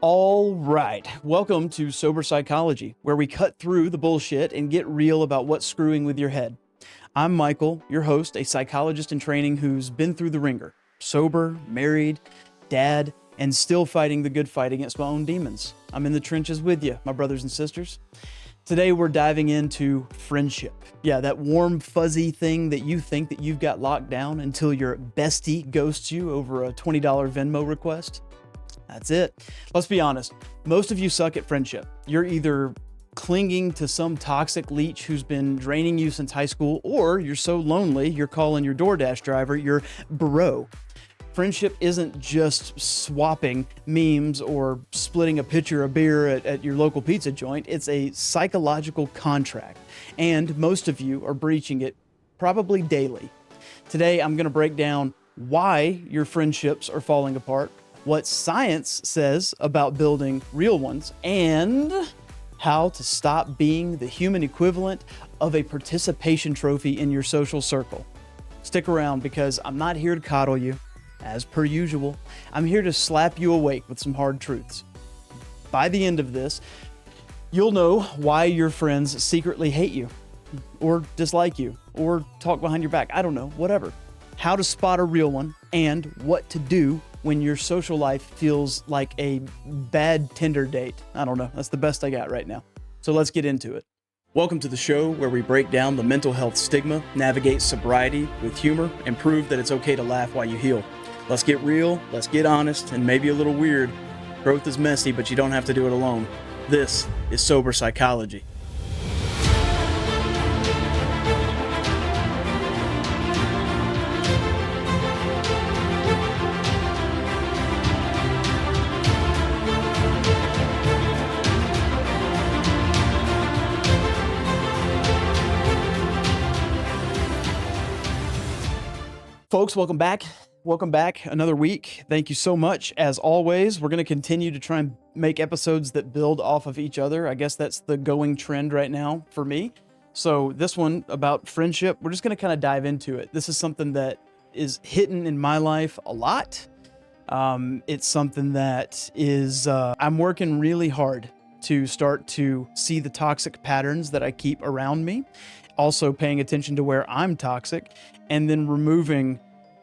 All right. Welcome to Sober Psychology, where we cut through the bullshit and get real about what's screwing with your head. I'm Michael, your host, a psychologist in training who's been through the ringer. Sober, married, dad, and still fighting the good fight against my own demons. I'm in the trenches with you, my brothers and sisters. Today we're diving into friendship. Yeah, that warm, fuzzy thing that you think that you've got locked down until your bestie ghosts you over a $20 Venmo request. That's it. Let's be honest. Most of you suck at friendship. You're either clinging to some toxic leech who's been draining you since high school, or you're so lonely you're calling your DoorDash driver your bro. Friendship isn't just swapping memes or splitting a pitcher of beer at your local pizza joint. It's a psychological contract, and most of you are breaching it probably daily. Today, I'm going to break down why your friendships are falling apart, what science says about building real ones, and how to stop being the human equivalent of a participation trophy in your social circle. Stick around because I'm not here to coddle you, as per usual. I'm here to slap you awake with some hard truths. By the end of this, you'll know why your friends secretly hate you, or dislike you, or talk behind your back. I don't know, whatever. How to spot a real one, and what to do when your social life feels like a bad Tinder date. I don't know. That's the best I got right now. So let's get into it. Welcome to the show where we break down the mental health stigma, navigate sobriety with humor, and prove that it's okay to laugh while you heal. Let's get real, let's get honest, and maybe a little weird. Growth is messy, but you don't have to do it alone. This is Sober Psychology. Folks, welcome back. Welcome back another week. Thank you so much. As always, we're going to continue to try and make episodes that build off of each other. I guess that's the going trend right now for me. So this one about friendship, we're just going to kind of dive into it. This is something that is hidden in my life a lot. It's something that is, I'm working really hard to start to see the toxic patterns that I keep around me. Also paying attention to where I'm toxic, and then removing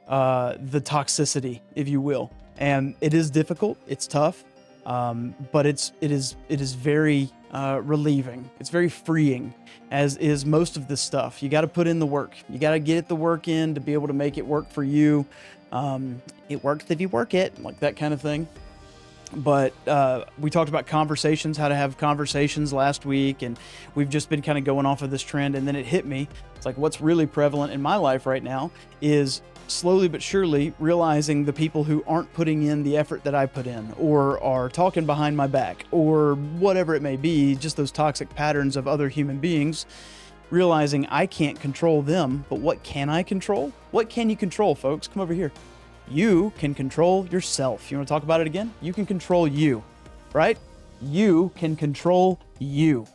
the toxicity, if you will. And it is difficult, it's tough, but it is very relieving. It's very freeing, as is most of this stuff. You got to put in the work. You got to get the work in to be able to make it work for you. It works if you work it, like that kind of thing. But we talked about conversations, how to have conversations last week, and we've just been kind of going off of this trend, and then it hit me. It's like what's really prevalent in my life right now is slowly but surely realizing the people who aren't putting in the effort that I put in, or are talking behind my back, or whatever it may be, just those toxic patterns of other human beings, realizing I can't control them, but what can I control? What can you control, folks? Come over here. You can control yourself. You want to talk about it again? You can control you, right? You can control you.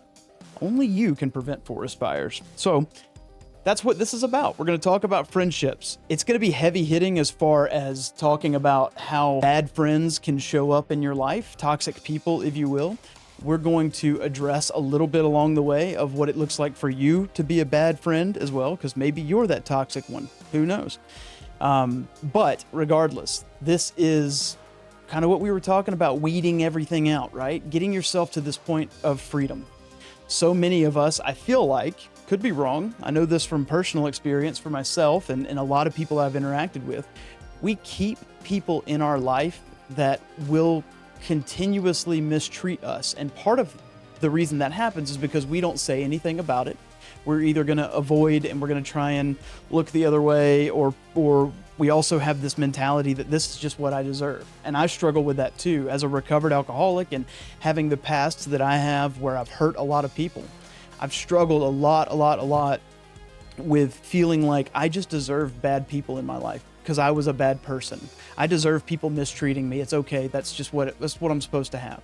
Only you can prevent forest fires. So that's what this is about. We're going to talk about friendships. It's going to be heavy hitting as far as talking about how bad friends can show up in your life, toxic people, if you will. We're going to address a little bit along the way of what it looks like for you to be a bad friend as well, because maybe you're that toxic one. Who knows? But regardless, this is kind of what we were talking about, weeding everything out, right? Getting yourself to this point of freedom. So many of us, I feel like, could be wrong. I know this from personal experience for myself and a lot of people I've interacted with. We keep people in our life that will continuously mistreat us. And part of the reason that happens is because we don't say anything about it. We're either going to avoid and we're going to try and look the other way, or we also have this mentality that this is just what I deserve. And I struggle with that too, as a recovered alcoholic and having the past that I have where I've hurt a lot of people. I've struggled a lot with feeling like I just deserve bad people in my life because I was a bad person. I deserve people mistreating me. It's okay. That's what I'm supposed to have.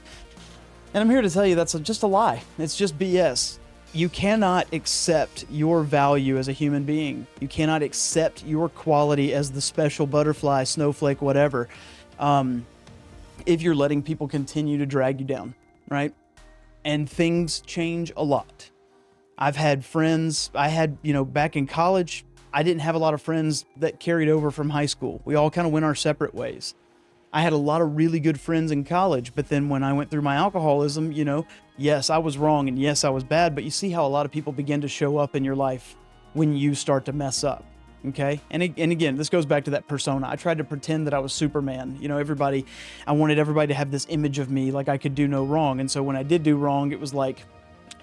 And I'm here to tell you that's just a lie. It's just BS. You cannot accept your value as a human being. You cannot accept your quality as the special butterfly, snowflake, whatever, if you're letting people continue to drag you down, right? And things change a lot. I've had friends, back in college, I didn't have a lot of friends that carried over from high school. We all kind of went our separate ways. I had a lot of really good friends in college, but then when I went through my alcoholism, yes, I was wrong and yes, I was bad, but you see how a lot of people begin to show up in your life when you start to mess up. Okay. And again, this goes back to that persona. I tried to pretend that I was Superman. I wanted everybody to have this image of me, like I could do no wrong. And so when I did do wrong, it was like,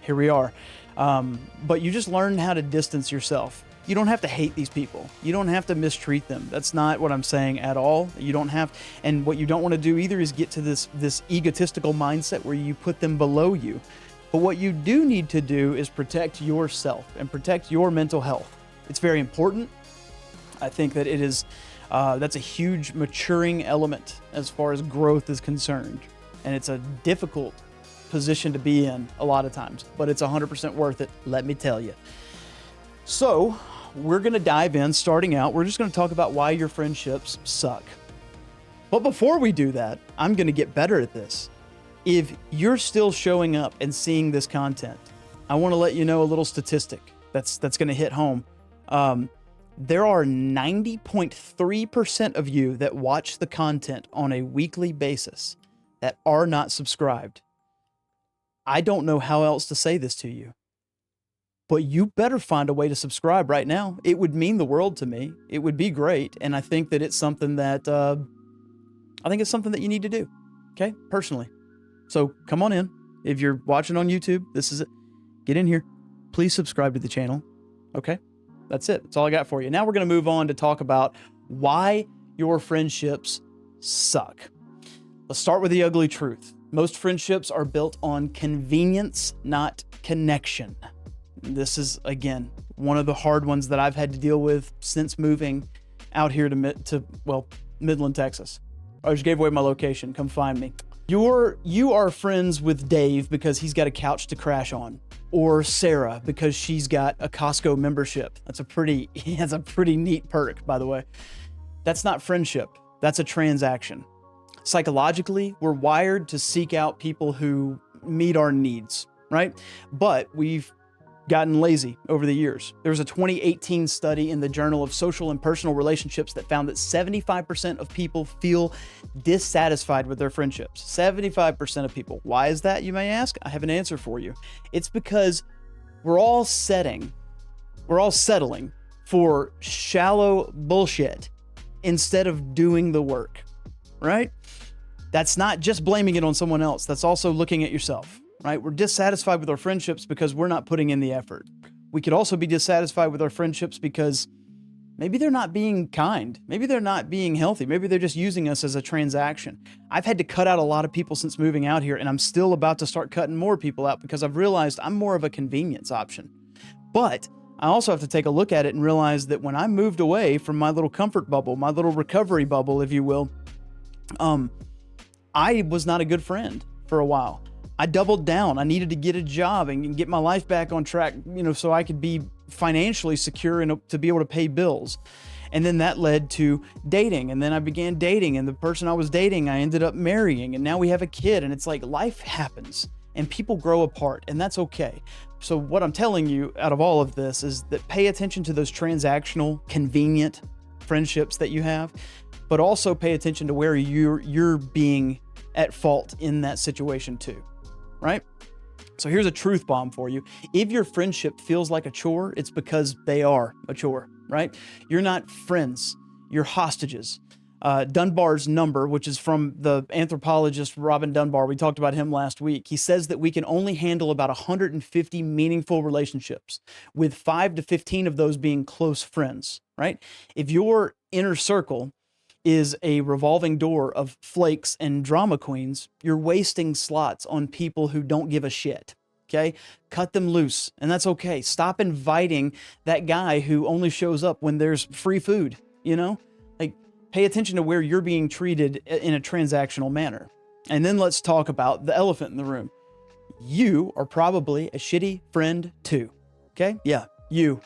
here we are. But you just learn how to distance yourself. You don't have to hate these people. You don't have to mistreat them. That's not what I'm saying at all. You don't have, and what you don't want to do either is get to this egotistical mindset where you put them below you. But what you do need to do is protect yourself and protect your mental health. It's very important. I think that it is, that's a huge maturing element as far as growth is concerned. And it's a difficult position to be in a lot of times, but it's 100% worth it, let me tell you. So we're going to dive in. Starting out, we're just going to talk about why your friendships suck. But before we do that, I'm going to get better at this. If you're still showing up and seeing this content, I want to let you know a little statistic that's going to hit home. There are 90.3% of you that watch the content on a weekly basis that are not subscribed. I don't know how else to say this to you, but you better find a way to subscribe right now. It would mean the world to me. It would be great. And I think that it's something that, you need to do. Okay. Personally. So come on in. If you're watching on YouTube, this is it. Get in here. Please subscribe to the channel. Okay. That's it. That's all I got for you. Now we're going to move on to talk about why your friendships suck. Let's start with the ugly truth. Most friendships are built on convenience, not connection. This is, again, one of the hard ones that I've had to deal with since moving out here to Midland, Texas. I just gave away my location. Come find me. You are friends with Dave because he's got a couch to crash on, or Sarah because she's got a Costco membership. That's a pretty neat perk, by the way. That's not friendship. That's a transaction. Psychologically, we're wired to seek out people who meet our needs, right? But we've gotten lazy over the years. There was a 2018 study in the Journal of Social and Personal Relationships that found that 75% of people feel dissatisfied with their friendships. 75% of people. Why is that, you may ask? I have an answer for you. It's because we're all settling for shallow bullshit instead of doing the work, right? That's not just blaming it on someone else. That's also looking at yourself. Right? We're dissatisfied with our friendships because we're not putting in the effort. We could also be dissatisfied with our friendships because maybe they're not being kind. Maybe they're not being healthy. Maybe they're just using us as a transaction. I've had to cut out a lot of people since moving out here, and I'm still about to start cutting more people out because I've realized I'm more of a convenience option. But I also have to take a look at it and realize that when I moved away from my little comfort bubble, my little recovery bubble, if you will, I was not a good friend for a while. I doubled down. I needed to get a job and get my life back on track, so I could be financially secure and to be able to pay bills. And then that led to dating. And then I began dating, and the person I was dating, I ended up marrying, and now we have a kid. And it's like life happens and people grow apart, and that's okay. So what I'm telling you out of all of this is that pay attention to those transactional, convenient friendships that you have, but also pay attention to where you're being at fault in that situation too. Right? So here's a truth bomb for you. If your friendship feels like a chore, it's because they are a chore, right? You're not friends. You're hostages. Dunbar's number, which is from the anthropologist Robin Dunbar, we talked about him last week. He says that we can only handle about 150 meaningful relationships, with 5 to 15 of those being close friends, right? If your inner circle is a revolving door of flakes and drama queens, you're wasting slots on people who don't give a shit. Okay? Cut them loose, and that's okay. Stop inviting that guy who only shows up when there's free food, Like, pay attention to where you're being treated in a transactional manner. And then let's talk about the elephant in the room. You are probably a shitty friend too. Okay? Yeah, you.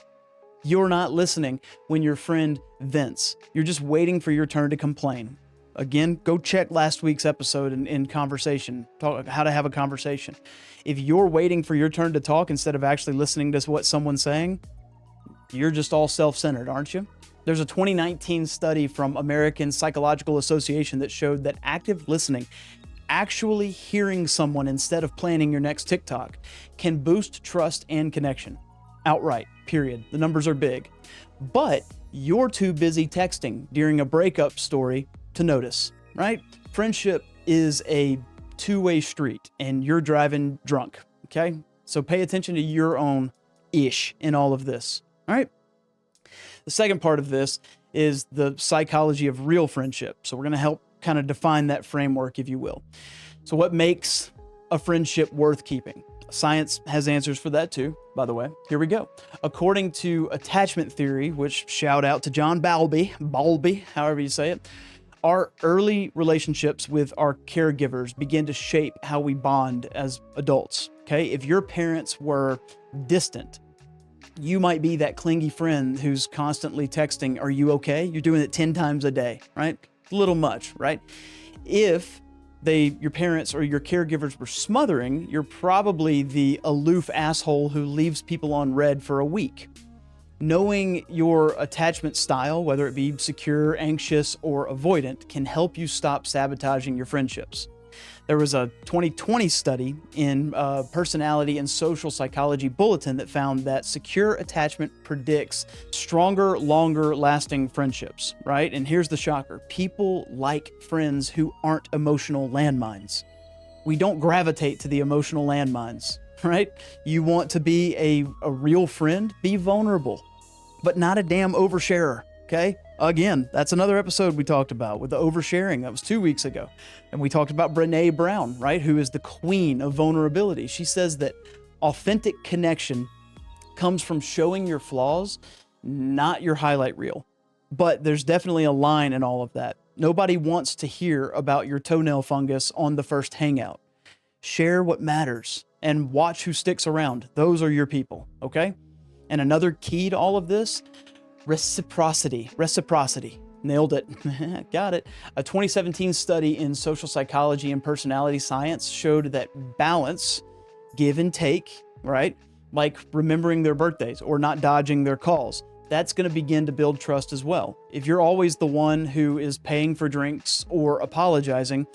You're not listening when your friend vents. You're just waiting for your turn to complain. Again, go check last week's episode in conversation, talk how to have a conversation. If you're waiting for your turn to talk instead of actually listening to what someone's saying, you're just all self-centered, aren't you? There's a 2019 study from American Psychological Association that showed that active listening, actually hearing someone instead of planning your next TikTok, can boost trust and connection. Outright, period. The numbers are big. But you're too busy texting during a breakup story to notice, right? Friendship is a two-way street and you're driving drunk, okay? So pay attention to your own ish in all of this, all right? The second part of this is the psychology of real friendship. So we're going to help kind of define that framework, if you will. So what makes a friendship worth keeping? Science has answers for that too, by the way. Here we go. According to attachment theory, which shout out to John Bowlby, however you say it, our early relationships with our caregivers begin to shape how we bond as adults, okay? If your parents were distant, you might be that clingy friend who's constantly texting, "Are you okay?" You're doing it 10 times a day, right? A little much, right? If your parents or your caregivers were smothering, you're probably the aloof asshole who leaves people on red for a week. Knowing your attachment style, whether it be secure, anxious, or avoidant, can help you stop sabotaging your friendships. There was a 2020 study in Personality and Social Psychology Bulletin that found that secure attachment predicts stronger, longer lasting friendships, right? And here's the shocker. People like friends who aren't emotional landmines. We don't gravitate to the emotional landmines, right? You want to be a real friend? Be vulnerable, but not a damn oversharer, okay? Again, that's another episode we talked about with the oversharing. That was 2 weeks ago. And we talked about Brené Brown, right? Who is the queen of vulnerability. She says that authentic connection comes from showing your flaws, not your highlight reel. But there's definitely a line in all of that. Nobody wants to hear about your toenail fungus on the first hangout. Share what matters and watch who sticks around. Those are your people, okay? And another key to all of this, reciprocity. Nailed it. Got it. A 2017 study in social psychology and personality science showed that balance, give and take, right? Like remembering their birthdays or not dodging their calls. That's going to begin to build trust as well. If you're always the one who is paying for drinks or apologizing,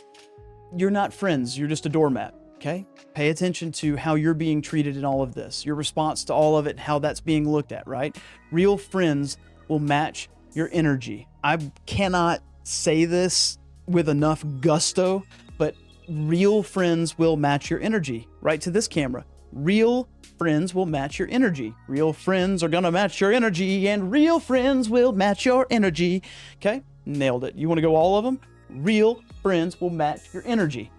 you're not friends. You're just a doormat. Okay? Pay attention to how you're being treated in all of this, your response to all of it, how that's being looked at, right? Real friends will match your energy. I cannot say this with enough gusto, but real friends will match your energy. Right to this camera. Real friends will match your energy. Real friends are going to match your energy, and real friends will match your energy. Okay? Nailed it. You want to go all of them? Real friends will match your energy.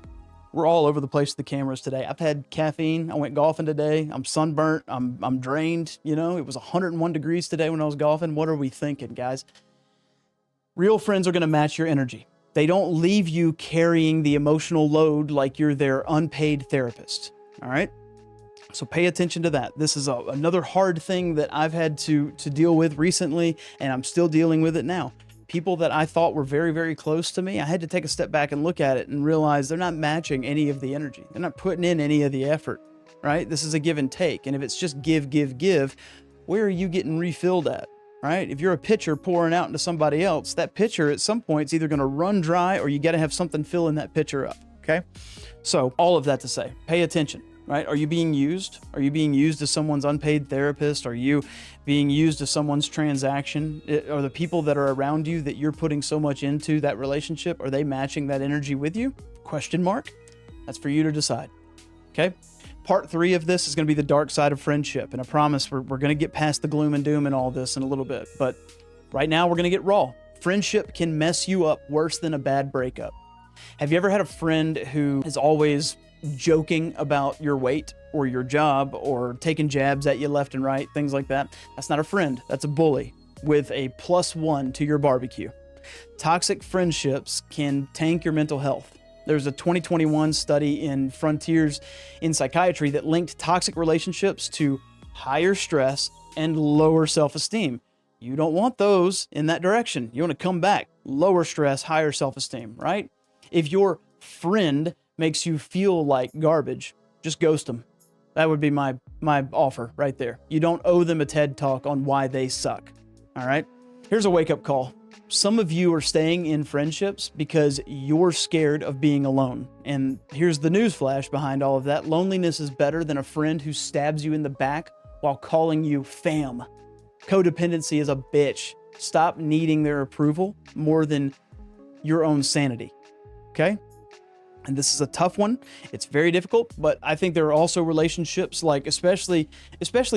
We're all over the place with the cameras today. I've had caffeine. I went golfing today. I'm sunburnt. I'm drained. You know, it was 101 degrees today when I was golfing. What are we thinking, guys? Real friends are going to match your energy. They don't leave you carrying the emotional load like you're their unpaid therapist. All right? So pay attention to that. This is another hard thing that I've had to deal with recently, and I'm still dealing with it now. People that I thought were very, very close to me, I had to take a step back and look at it and realize they're not matching any of the energy. They're not putting in any of the effort, right? This is a give and take. And if it's just give, where are you getting refilled at, right? If you're a pitcher pouring out into somebody else, that pitcher at some point is either going to run dry or you got to have something filling that pitcher up, okay? So all of that to say, pay attention. Right? Are you being used? Are you being used as someone's unpaid therapist? Are you being used as someone's transaction? Are the people that are around you that you're putting so much into that relationship, are they matching that energy with you? Question mark? That's for you to decide. Okay? Part 3 of this is going to be the dark side of friendship. And I promise we're going to get past the gloom and doom and all this in a little bit. But right now we're going to get raw. Friendship can mess you up worse than a bad breakup. Have you ever had a friend who is always joking about your weight or your job or taking jabs at you left and right, things like that? That's not a friend. That's a bully with a +1 to your barbecue. Toxic friendships can tank your mental health. There's a 2021 study in Frontiers in Psychiatry that linked toxic relationships to higher stress and lower self-esteem. You don't want those in that direction. You want to come back, lower stress, higher self-esteem, right? If your friend makes you feel like garbage, just ghost them. That would be my offer right there. You don't owe them a TED talk on why they suck. All right? Here's a wake-up call. Some of you are staying in friendships because you're scared of being alone. And here's the newsflash behind all of that. Loneliness is better than a friend who stabs you in the back while calling you fam. Codependency is a bitch. Stop needing their approval more than your own sanity. Okay? And this is a tough one. It's very difficult, but I think there are also relationships like especially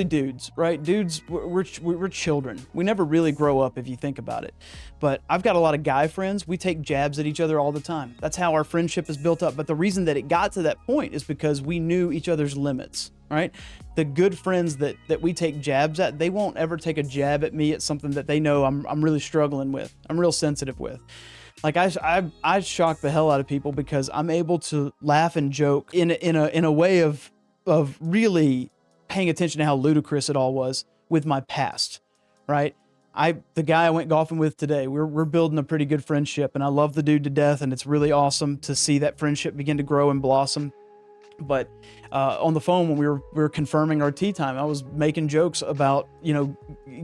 dudes, right? Dudes, we're children. We never really grow up if you think about it. But I've got a lot of guy friends. We take jabs at each other all the time. That's how our friendship is built up. But the reason that it got to that point is because we knew each other's limits, right? The good friends that we take jabs at, they won't ever take a jab at me at something that they know I'm really struggling with. I'm real sensitive with. Like I shock the hell out of people because I'm able to laugh and joke in a way of really paying attention to how ludicrous it all was with my past, right? The guy I went golfing with today, we're building a pretty good friendship, and I love the dude to death, and it's really awesome to see that friendship begin to grow and blossom. But on the phone when we were confirming our tee time, I was making jokes about,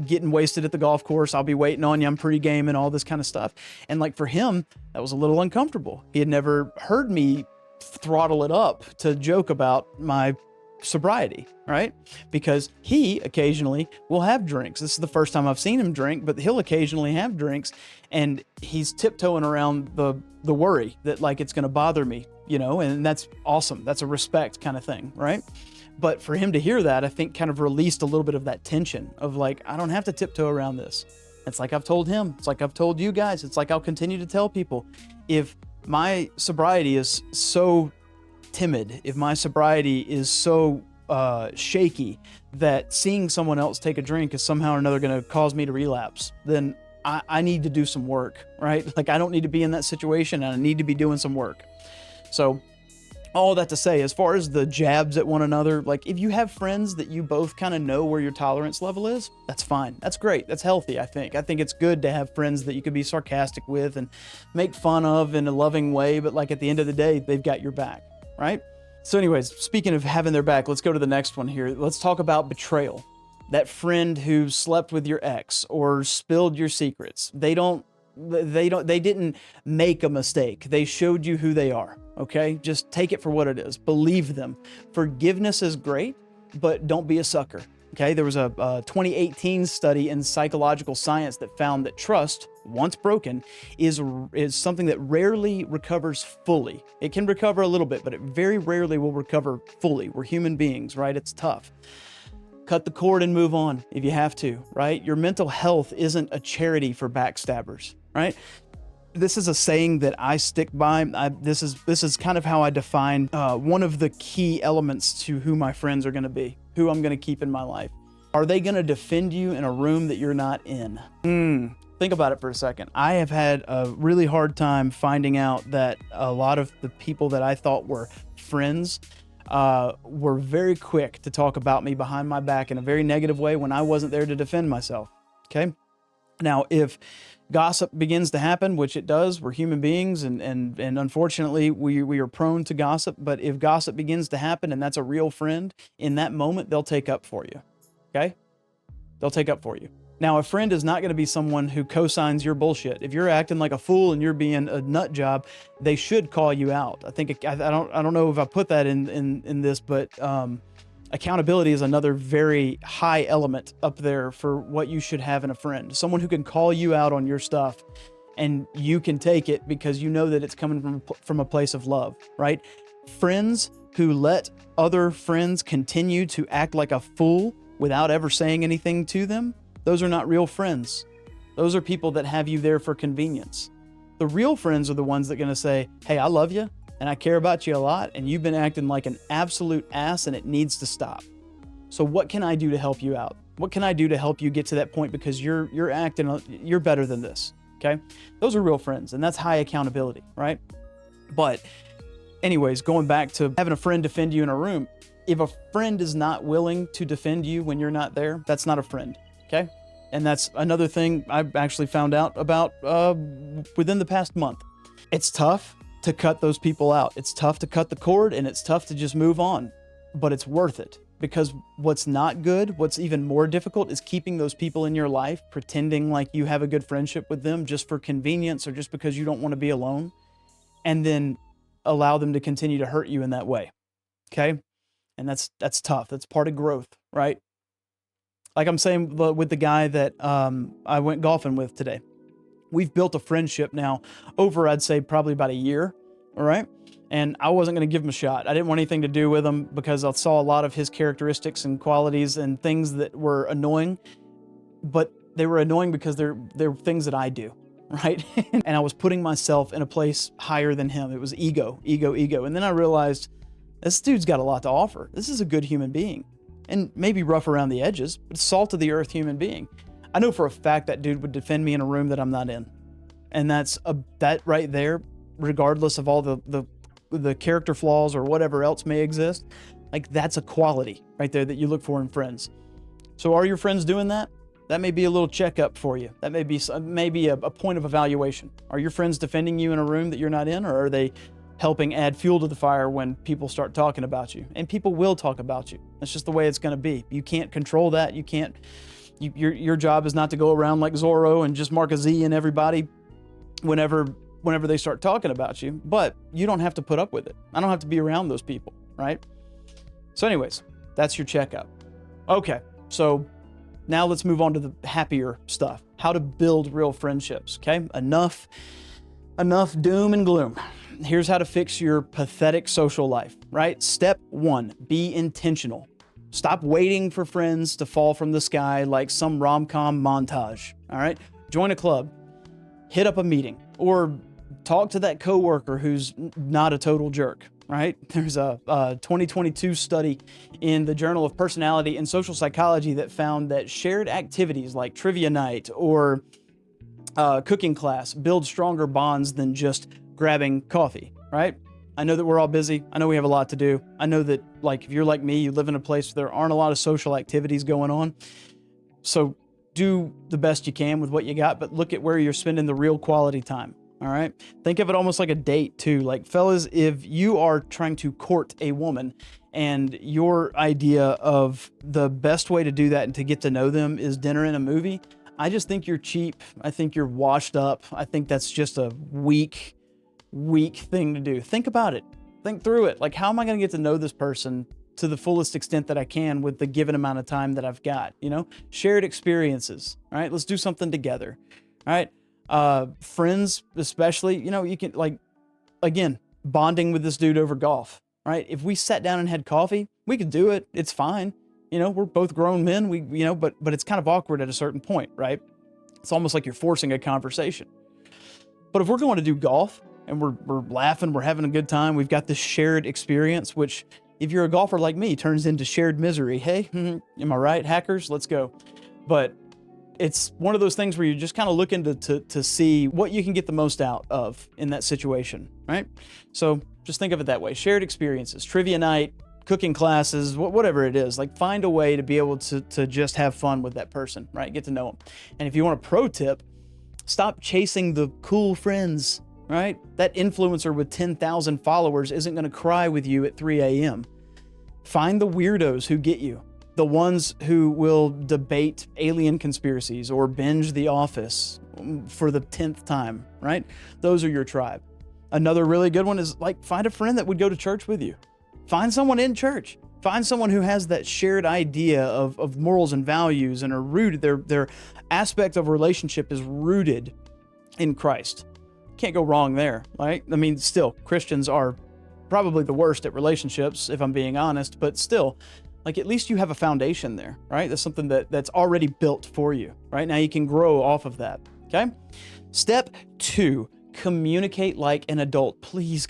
getting wasted at the golf course. I'll be waiting on you. I'm pre-game and all this kind of stuff. And like for him, that was a little uncomfortable. He had never heard me throttle it up to joke about my sobriety, right? Because he occasionally will have drinks. This is the first time I've seen him drink, but he'll occasionally have drinks, and he's tiptoeing around the worry that like it's going to bother me, and that's awesome. That's a respect kind of thing, right? But for him to hear that, I think kind of released a little bit of that tension of like, I don't have to tiptoe around this. It's like I've told him, it's like I've told you guys, it's like I'll continue to tell people. If my sobriety is so timid, if my sobriety is so shaky that seeing someone else take a drink is somehow or another going to cause me to relapse, then I need to do some work, right? Like I don't need to be in that situation, and I need to be doing some work. So all that to say, as far as the jabs at one another, like if you have friends that you both kind of know where your tolerance level is, that's fine. That's great. That's healthy, I think. I think it's good to have friends that you could be sarcastic with and make fun of in a loving way, but like at the end of the day, they've got your back, right? So anyways, speaking of having their back, let's go to the next one here. Let's talk about betrayal. That friend who slept with your ex or spilled your secrets. They didn't make a mistake. They showed you who they are. Okay? Just take it for what it is. Believe them. Forgiveness is great, but don't be a sucker. Okay? There was a 2018 study in psychological science that found that trust, once broken, is something that rarely recovers fully. It can recover a little bit, but it very rarely will recover fully. We're human beings, right? It's tough. Cut the cord and move on if you have to, right? Your mental health isn't a charity for backstabbers, right? This is a saying that I stick by. This is kind of how I define one of the key elements to who my friends are going to be, who I'm going to keep in my life. Are they going to defend you in a room that you're not in? Think about it for a second. I have had a really hard time finding out that a lot of the people that I thought were friends were very quick to talk about me behind my back in a very negative way when I wasn't there to defend myself. Okay? Now, if gossip begins to happen, which it does, we're human beings, and unfortunately we are prone to gossip, but if gossip begins to happen and that's a real friend, in that moment, they'll take up for you. Okay? They'll take up for you. Now, a friend is not going to be someone who co-signs your bullshit. If you're acting like a fool and you're being a nut job, they should call you out. I think I don't know if I put that in this, but accountability is another very high element up there for what you should have in a friend. Someone who can call you out on your stuff and you can take it because you know that it's coming from a place of love, right? Friends who let other friends continue to act like a fool without ever saying anything to them, those are not real friends. Those are people that have you there for convenience. The real friends are the ones that are going to say, hey, I love you and I care about you a lot and you've been acting like an absolute ass and it needs to stop. So what can I do to help you out? What can I do to help you get to that point because you're better than this, okay? Those are real friends, and that's high accountability, right? But anyways, going back to having a friend defend you in a room, if a friend is not willing to defend you when you're not there, that's not a friend, okay? And that's another thing I've actually found out about within the past month. It's tough to cut those people out. It's tough to cut the cord, and it's tough to just move on, but it's worth it, because what's not good, what's even more difficult, is keeping those people in your life, pretending like you have a good friendship with them just for convenience or just because you don't want to be alone, and then allow them to continue to hurt you in that way. Okay? And that's tough. That's part of growth, right? Like I'm saying with the guy that I went golfing with today. We've built a friendship now over, I'd say, probably about a year, all right? And I wasn't going to give him a shot. I didn't want anything to do with him because I saw a lot of his characteristics and qualities and things that were annoying, but they were annoying because they're things that I do, right? And I was putting myself in a place higher than him. It was ego. And then I realized this dude's got a lot to offer. This is a good human being, and maybe rough around the edges, but a salt of the earth human being. I know for a fact that dude would defend me in a room that I'm not in. And that right there, regardless of all the character flaws or whatever else may exist, like that's a quality right there that you look for in friends. So are your friends doing that? That may be a little checkup for you. That may be a point of evaluation. Are your friends defending you in a room that you're not in, or are they helping add fuel to the fire when people start talking about you? And people will talk about you. That's just the way it's going to be. You can't control that. You can't. Your job is not to go around like Zorro and just mark a Z in everybody whenever they start talking about you, but you don't have to put up with it. I don't have to be around those people, right? So anyways, that's your checkup. Okay, so now let's move on to the happier stuff. How to build real friendships, okay? Enough doom and gloom. Here's how to fix your pathetic social life, right? Step 1, be intentional. Stop waiting for friends to fall from the sky like some rom-com montage, all right? Join a club, hit up a meeting, or talk to that coworker who's not a total jerk, right? There's a 2022 study in the Journal of Personality and Social Psychology that found that shared activities like trivia night or cooking class build stronger bonds than just grabbing coffee, right? I know that we're all busy. I know we have a lot to do. I know that, like, if you're like me, you live in a place where there aren't a lot of social activities going on. So do the best you can with what you got, but look at where you're spending the real quality time. All right. Think of it almost like a date too. Like, fellas, if you are trying to court a woman and your idea of the best way to do that and to get to know them is dinner and a movie, I just think you're cheap. I think you're washed up. I think that's just a weak thing to do. Think about it. Think through it. Like, how am I going to get to know this person to the fullest extent that I can with the given amount of time that I've got? You know, shared experiences. All right. Let's do something together. All right. Friends, especially, you know, you can, like, again, bonding with this dude over golf, right? If we sat down and had coffee, we could do it. It's fine. You know, we're both grown men. But it's kind of awkward at a certain point, right? It's almost like you're forcing a conversation. But if we're going to do golf and we're laughing, we're having a good time, we've got this shared experience, which, if you're a golfer like me, turns into shared misery. Hey, am I right, hackers? Let's go. But it's one of those things where you're just kind of looking to see what you can get the most out of in that situation, right? So just think of it that way. Shared experiences, trivia night, cooking classes, whatever it is. Like, find a way to be able to just have fun with that person, right? Get to know them. And if you want a pro tip, stop chasing the cool friends, right? That influencer with 10,000 followers isn't going to cry with you at 3 a.m. Find the weirdos who get you. The ones who will debate alien conspiracies or binge The Office for the 10th time, right? Those are your tribe. Another really good one is, like, find a friend that would go to church with you. Find someone in church. Find someone who has that shared idea of morals and values and are rooted, their aspect of relationship is rooted in Christ. Can't go wrong there, right? I mean, still, Christians are probably the worst at relationships, if I'm being honest, but still, like, at least you have a foundation there, right? That's something that's already built for you, right? Now you can grow off of that, okay? Step 2, communicate like an adult. Please,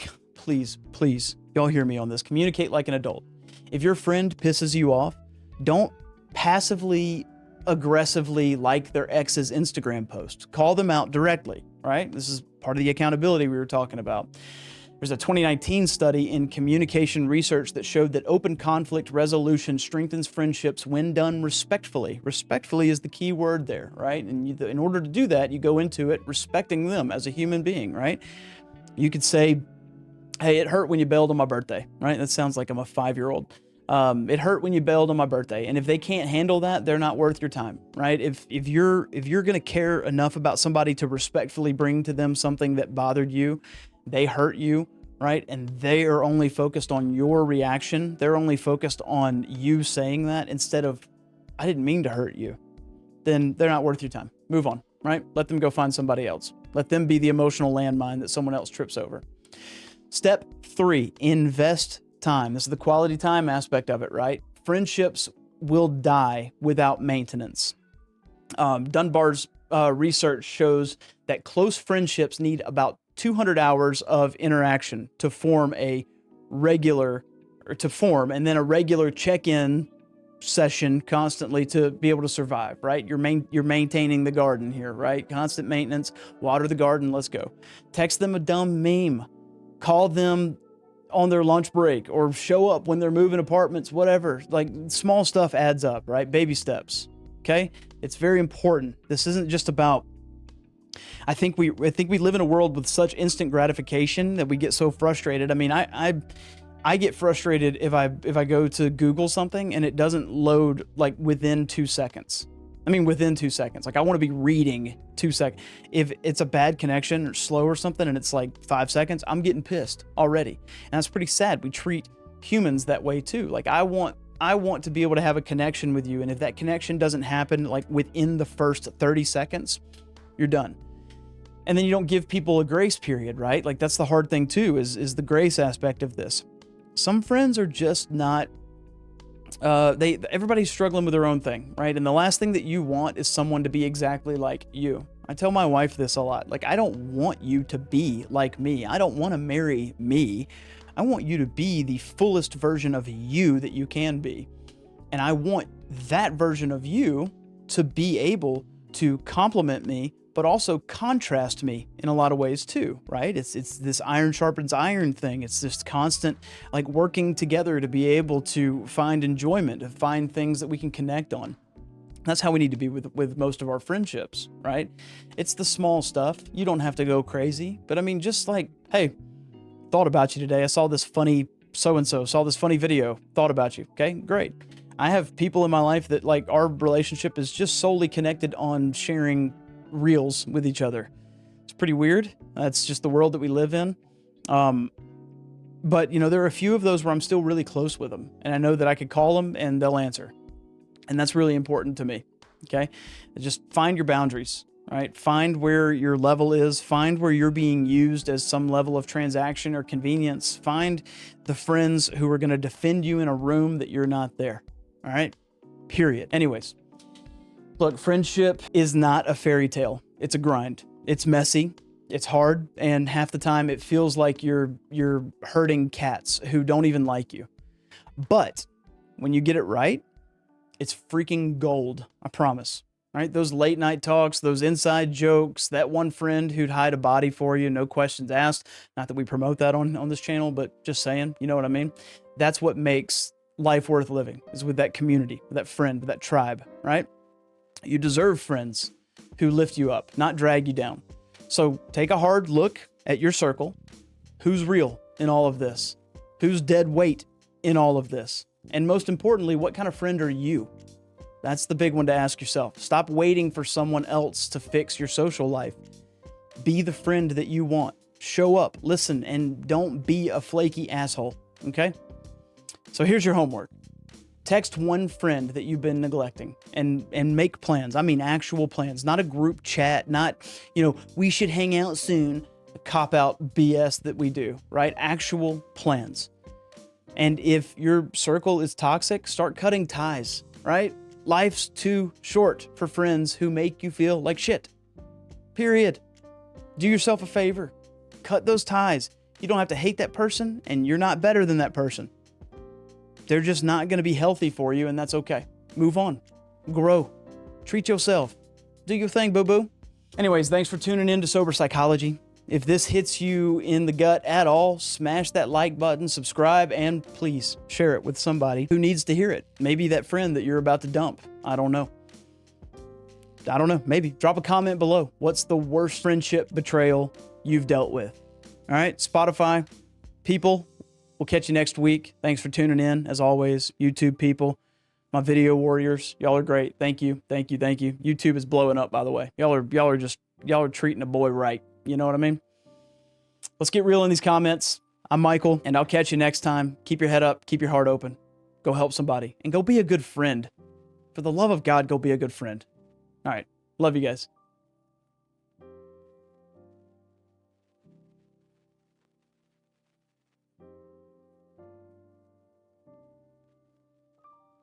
y'all hear me on this. Communicate like an adult. If your friend pisses you off, don't passively, aggressively like their ex's Instagram post. Call them out directly, right? This is part of the accountability we were talking about. There's a 2019 study in communication research that showed that open conflict resolution strengthens friendships when done respectfully. Respectfully is the key word there, right? And in order to do that, you go into it respecting them as a human being, right? You could say, hey, it hurt when you bailed on my birthday, right? That sounds like I'm a 5-year-old. It hurt when you bailed on my birthday. And if they can't handle that, they're not worth your time, right? If you're going to care enough about somebody to respectfully bring to them something that bothered you, they hurt you, right? And they are only focused on your reaction. They're only focused on you saying that instead of, I didn't mean to hurt you. Then they're not worth your time. Move on, right? Let them go find somebody else. Let them be the emotional landmine that someone else trips over. Step 3, invest time. This is the quality time aspect of it, right? Friendships will die without maintenance. Dunbar's research shows that close friendships need about 200 hours of interaction to form, and then a regular check-in session constantly to be able to survive, right? You're maintaining the garden here, right? Constant maintenance, water the garden, let's go. Text them a dumb meme, call them on their lunch break, or show up when they're moving apartments, whatever. Like, small stuff adds up, right? Baby steps, okay? It's very important. This isn't just about, I think we live in a world with such instant gratification that we get so frustrated. I mean, I get frustrated if I go to Google something and it doesn't load like within 2 seconds. I mean, within 2 seconds. Like, I want to be reading 2 seconds. If it's a bad connection or slow or something and it's like 5 seconds, I'm getting pissed already. And that's pretty sad. We treat humans that way too. Like, I want to be able to have a connection with you. And if that connection doesn't happen like within the first 30 seconds, you're done. And then you don't give people a grace period, right? Like, that's the hard thing too, is the grace aspect of this. Some friends are just not, everybody's struggling with their own thing, right? And the last thing that you want is someone to be exactly like you. I tell my wife this a lot. Like, I don't want you to be like me. I don't want to marry me. I want you to be the fullest version of you that you can be. And I want that version of you to be able to complement me, but also contrast me in a lot of ways too, right? It's this iron sharpens iron thing. It's this constant like working together to be able to find enjoyment, to find things that we can connect on. That's how we need to be with most of our friendships, right? It's the small stuff. You don't have to go crazy, but I mean, just like, hey, thought about you today. I saw this funny so-and-so, saw this funny video, thought about you. Okay, great. I have people in my life that like our relationship is just solely connected on sharing reels with each other. It's pretty weird. That's just the world that we live in. But you know, there are a few of those where I'm still really close with them, and I know that I could call them and they'll answer. And that's really important to me. Okay. Just find your boundaries, right? Find where your level is, find where you're being used as some level of transaction or convenience. Find the friends who are going to defend you in a room that you're not there. All right. Period. Anyways, look, friendship is not a fairy tale. It's a grind. It's messy. It's hard. And half the time it feels like you're herding cats who don't even like you. But when you get it right, it's freaking gold. I promise. Right? Those late night talks, those inside jokes, that one friend who'd hide a body for you, no questions asked. Not that we promote that on this channel, but just saying, you know what I mean? That's what makes life worth living, is with that community, with that friend, with that tribe, right? You deserve friends who lift you up, not drag you down. So take a hard look at your circle. Who's real in all of this? Who's dead weight in all of this? And most importantly, what kind of friend are you? That's the big one to ask yourself. Stop waiting for someone else to fix your social life. Be the friend that you want. Show up, listen, and don't be a flaky asshole, okay? So here's your homework. Text one friend that you've been neglecting and make plans. I mean, actual plans, not a group chat, not, we should hang out soon, cop-out BS that we do, right? Actual plans. And if your circle is toxic, start cutting ties, right? Life's too short for friends who make you feel like shit. Period. Do yourself a favor. Cut those ties. You don't have to hate that person, and you're not better than that person. They're just not going to be healthy for you, and that's okay. Move on. Grow. Treat yourself. Do your thing, boo-boo. Anyways, thanks for tuning in to Sober Psychology. If this hits you in the gut at all, smash that like button, subscribe, and please share it with somebody who needs to hear it. Maybe that friend that you're about to dump. I don't know. Maybe. Drop a comment below. What's the worst friendship betrayal you've dealt with? All right, Spotify people, we'll catch you next week. Thanks for tuning in, as always. YouTube people, my video warriors, y'all are great. Thank you. YouTube is blowing up, by the way. Y'all are treating a boy right. You know what I mean? Let's get real in these comments. I'm Michael, and I'll catch you next time. Keep your head up. Keep your heart open. Go help somebody. And go be a good friend. For the love of God, go be a good friend. All right. Love you guys.